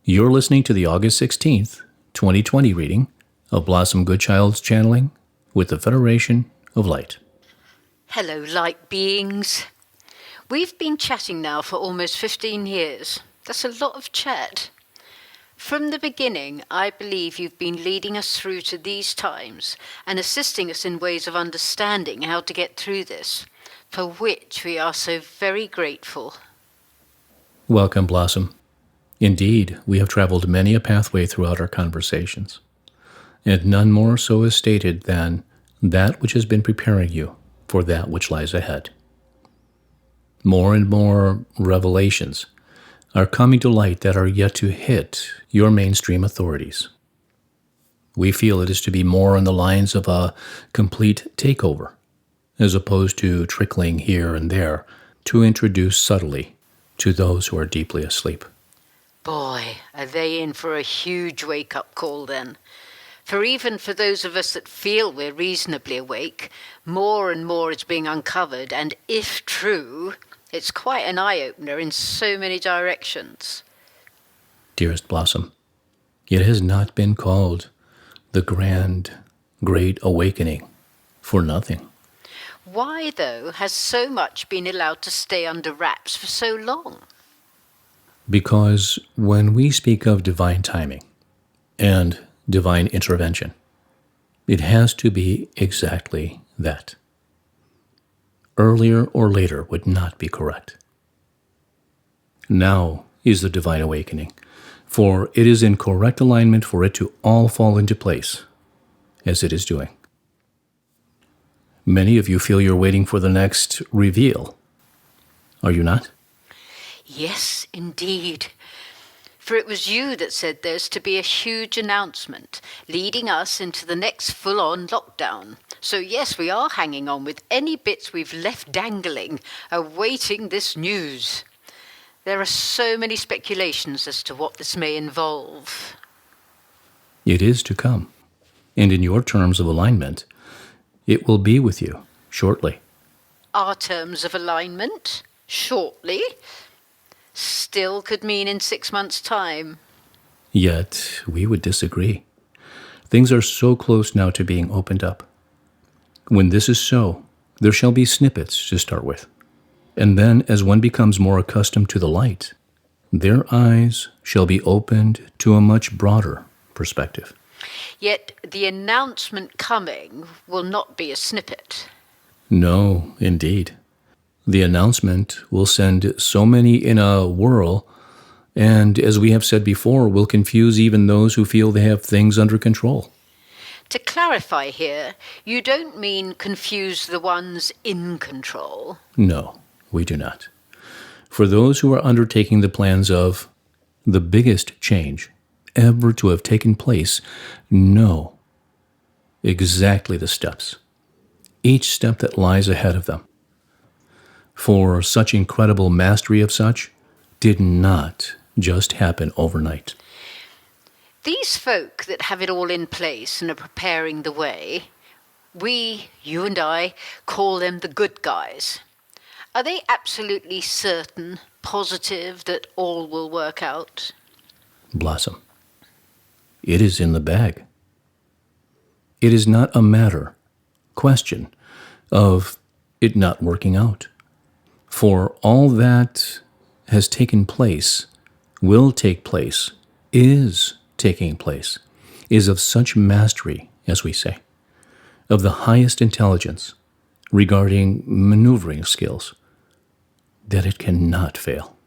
You're listening to the August 16th, 2020 reading of Blossom Goodchild's channeling with the Federation of Light. Hello, light beings. We've been chatting now for almost 15 years. That's a lot of chat. From the beginning, I believe you've been leading us through to these times and assisting us in ways of understanding how to get through this, for which we are so very grateful. Welcome, Blossom. Indeed, we have traveled many a pathway throughout our conversations, and none more so is stated than that which has been preparing you for that which lies ahead. More and more revelations are coming to light that are yet to hit your mainstream authorities. We feel it is to be more on the lines of a complete takeover, as opposed to trickling here and there to introduce subtly to those who are deeply asleep. Boy, are they in for a huge wake-up call then. For even for those of us that feel we're reasonably awake, more and more is being uncovered, and if true, it's quite an eye-opener in so many directions. Dearest Blossom, it has not been called the grand, great awakening for nothing. Why, though, has so much been allowed to stay under wraps for so long? Because when we speak of divine timing and divine intervention, it has to be exactly that. Earlier or later would not be correct. Now is the divine awakening, for it is in correct alignment for it to all fall into place, as it is doing. Many of you feel you're waiting for the next reveal. Are you not? Yes, indeed. For it was you that said there's to be a huge announcement, leading us into the next full-on lockdown. So yes, we are hanging on with any bits we've left dangling, awaiting this news. There are so many speculations as to what this may involve. It is to come, and in your terms of alignment, it will be with you shortly. Our terms of alignment? Shortly? Still could mean in 6 months' time. Yet, we would disagree. Things are so close now to being opened up. When this is so, there shall be snippets to start with. And then, as one becomes more accustomed to the light, their eyes shall be opened to a much broader perspective. Yet the announcement coming will not be a snippet. No, indeed. The announcement will send so many in a whirl, and as we have said before, will confuse even those who feel they have things under control. To clarify here, you don't mean confuse the ones in control. No, we do not. For those who are undertaking the plans of the biggest change ever to have taken place, know exactly the steps, each step that lies ahead of them. For such incredible mastery of such did not just happen overnight. These folk that have it all in place and are preparing the way, we, you and I, call them the good guys. Are they absolutely certain, positive that all will work out? Blossom, it is in the bag. It is not a question of it not working out. For all that has taken place, will take place, is taking place, is of such mastery, as we say, of the highest intelligence regarding maneuvering skills, that it cannot fail.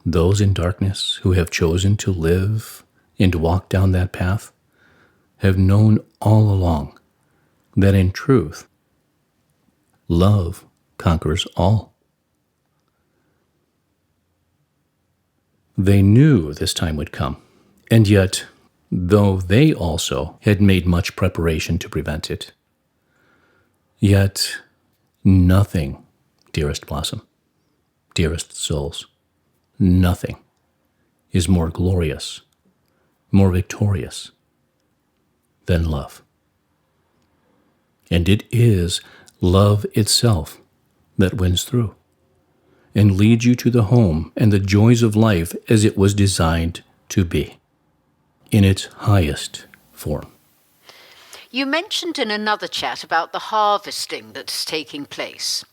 Those in darkness who have chosen to live and walk down that path have known all along that in truth, love conquers all. They knew this time would come, and yet, though they also had made much preparation to prevent it, yet nothing, dearest Blossom, dearest souls, nothing is more glorious, more victorious than love. And it is love itself that wins through. and lead you to the home and the joys of life as it was designed to be, in its highest form. You mentioned in another chat about the harvesting that's taking place.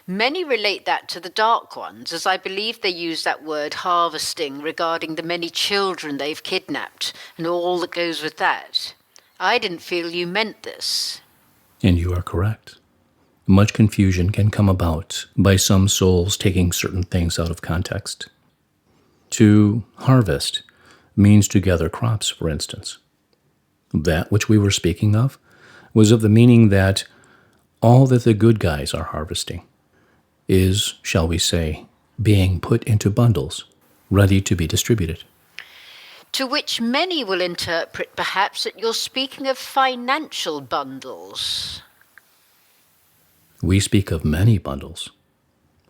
Many relate that to the Dark Ones, as I believe they use that word harvesting regarding the many children they've kidnapped and all that goes with that. I didn't feel you meant this. And you are correct. Much confusion can come about by some souls taking certain things out of context. To harvest means to gather crops, for instance. That which we were speaking of was of the meaning that all that the good guys are harvesting is, shall we say, being put into bundles, ready to be distributed. To which many will interpret perhaps that you're speaking of financial bundles. We speak of many bundles,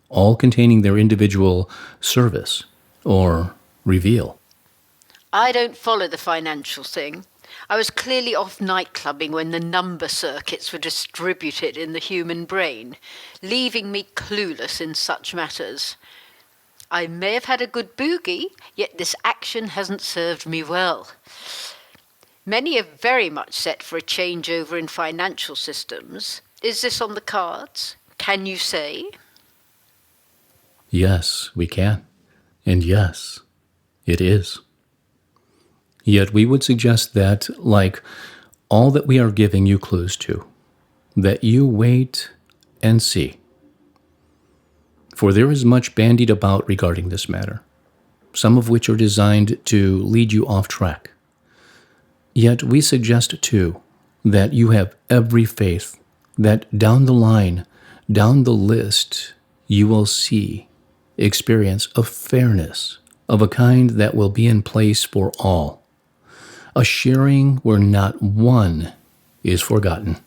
all containing their individual service or reveal. I don't follow the financial thing. I was clearly off nightclubbing when the number circuits were distributed in the human brain, leaving me clueless in such matters. I may have had a good boogie, yet this action hasn't served me well. Many are very much set for a changeover in financial systems. Is this on the cards? Can you say? Yes, we can. And yes, it is. Yet we would suggest that, like all that we are giving you clues to, that you wait and see. For there is much bandied about regarding this matter, some of which are designed to lead you off track. Yet we suggest, too, that you have every faith that down the line, down the list, you will see, experience of fairness of a kind that will be in place for all. A sharing where not one is forgotten.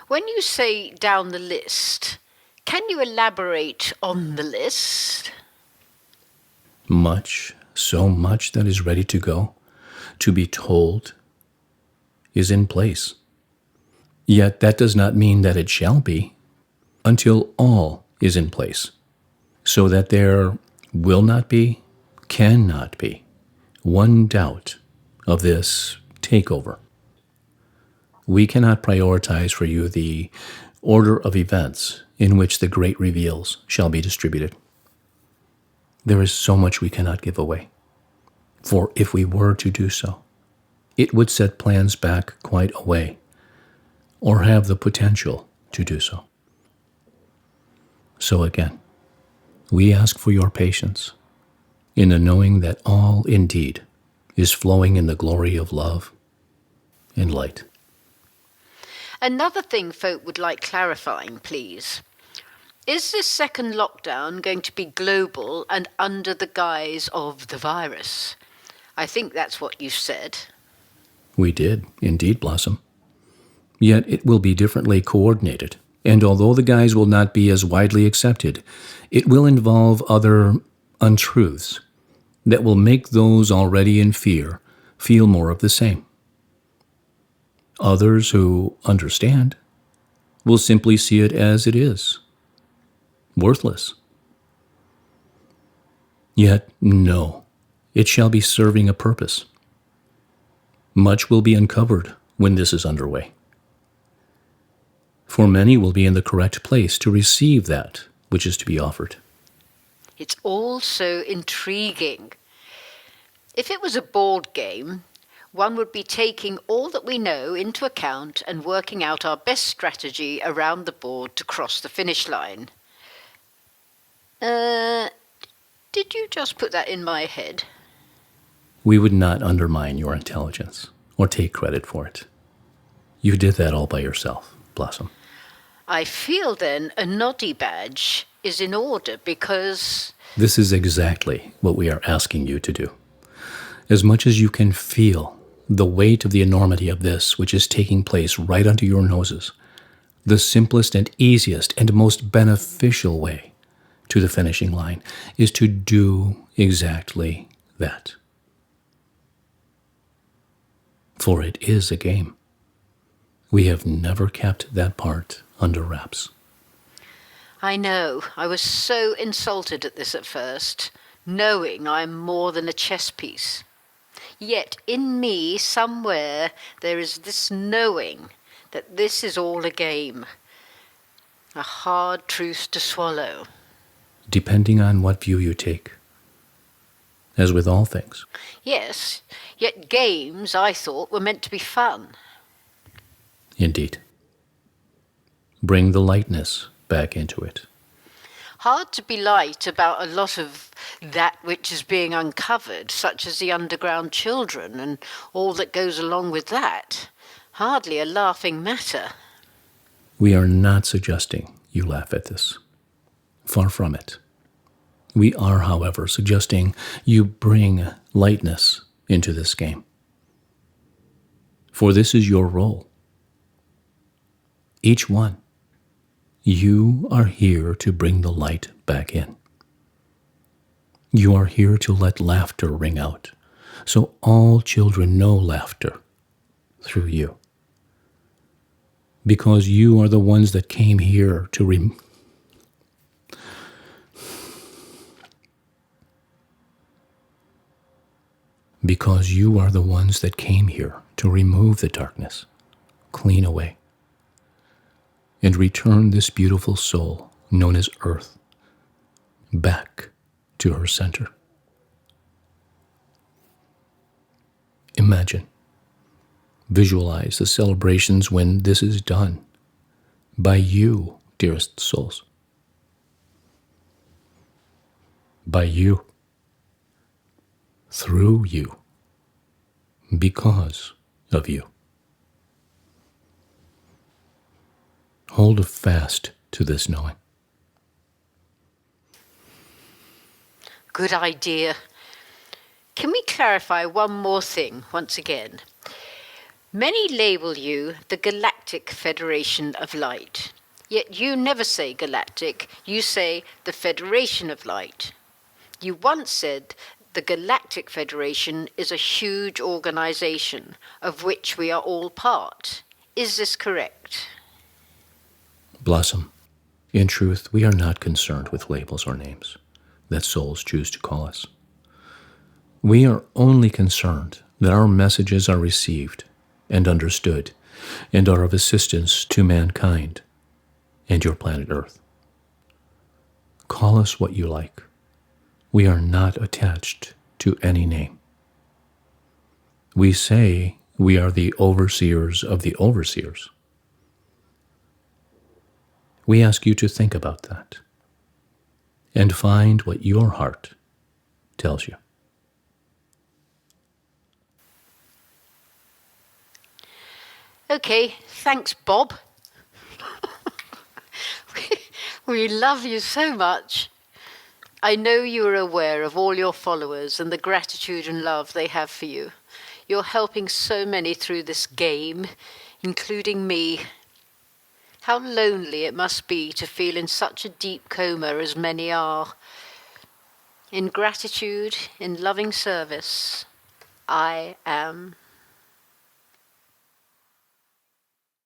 When you say down the list, can you elaborate on the list? Much, so much that is ready to go, to be told, is in place. Yet that does not mean that it shall be until all is in place, so that there will not be, cannot be, one doubt of this takeover. We cannot prioritize for you the order of events in which the great reveals shall be distributed. There is so much we cannot give away, for if we were to do so, it would set plans back quite a way, or have the potential to do so. So again, we ask for your patience in the knowing that all indeed is flowing in the glory of love and light. Another thing folk would like clarifying, please. Is this second lockdown going to be global and under the guise of the virus? I think that's what you said. We did, indeed, Blossom. Yet it will be differently coordinated, and although the guise will not be as widely accepted, it will involve other untruths that will make those already in fear feel more of the same. Others who understand will simply see it as it is, worthless. Yet, no, it shall be serving a purpose. Much will be uncovered when this is underway. For many will be in the correct place to receive that which is to be offered. It's all so intriguing. If it was a board game, one would be taking all that we know into account and working out our best strategy around the board to cross the finish line. Did you just put that in my head? We would not undermine your intelligence or take credit for it. You did that all by yourself, Blossom. I feel then a noddy badge is in order because... This is exactly what we are asking you to do. As much as you can feel the weight of the enormity of this which is taking place right under your noses, the simplest and easiest and most beneficial way to the finishing line is to do exactly that. For it is a game. We have never kept that part under wraps. I know, I was so insulted at this at first, knowing I am more than a chess piece. Yet in me, somewhere, there is this knowing that this is all a game, a hard truth to swallow. Depending on what view you take, as with all things. Yes, yet games, I thought, were meant to be fun. Indeed. Bring the lightness back into it. Hard to be light about a lot of that which is being uncovered, such as the underground children and all that goes along with that. Hardly a laughing matter. We are not suggesting you laugh at this. Far from it. We are, however, suggesting you bring lightness into this game. For this is your role. Each one. You are here to bring the light back in. You are here to let laughter ring out, so all children know laughter through you. Because you are the ones that came here to Because you are the ones that came here to remove the darkness, clean away, and return this beautiful soul, known as Earth, back to her center. Imagine, visualize the celebrations when this is done by you, dearest souls. By you. Through you. Because of you. Hold fast to this knowing. Good idea. Can we clarify one more thing once again? Many label you the Galactic Federation of Light, yet you never say galactic, you say the Federation of Light. You once said the Galactic Federation is a huge organization of which we are all part. Is this correct? Blossom, in truth, we are not concerned with labels or names that souls choose to call us. We are only concerned that our messages are received and understood and are of assistance to mankind and your planet Earth. Call us what you like. We are not attached to any name. We say we are the overseers of the overseers. We ask you to think about that and find what your heart tells you. Okay, thanks, Bob. We love you so much. I know you are aware of all your followers and the gratitude and love they have for you. You're helping so many through this game, including me. How lonely it must be to feel in such a deep coma as many are. In gratitude, in loving service, I am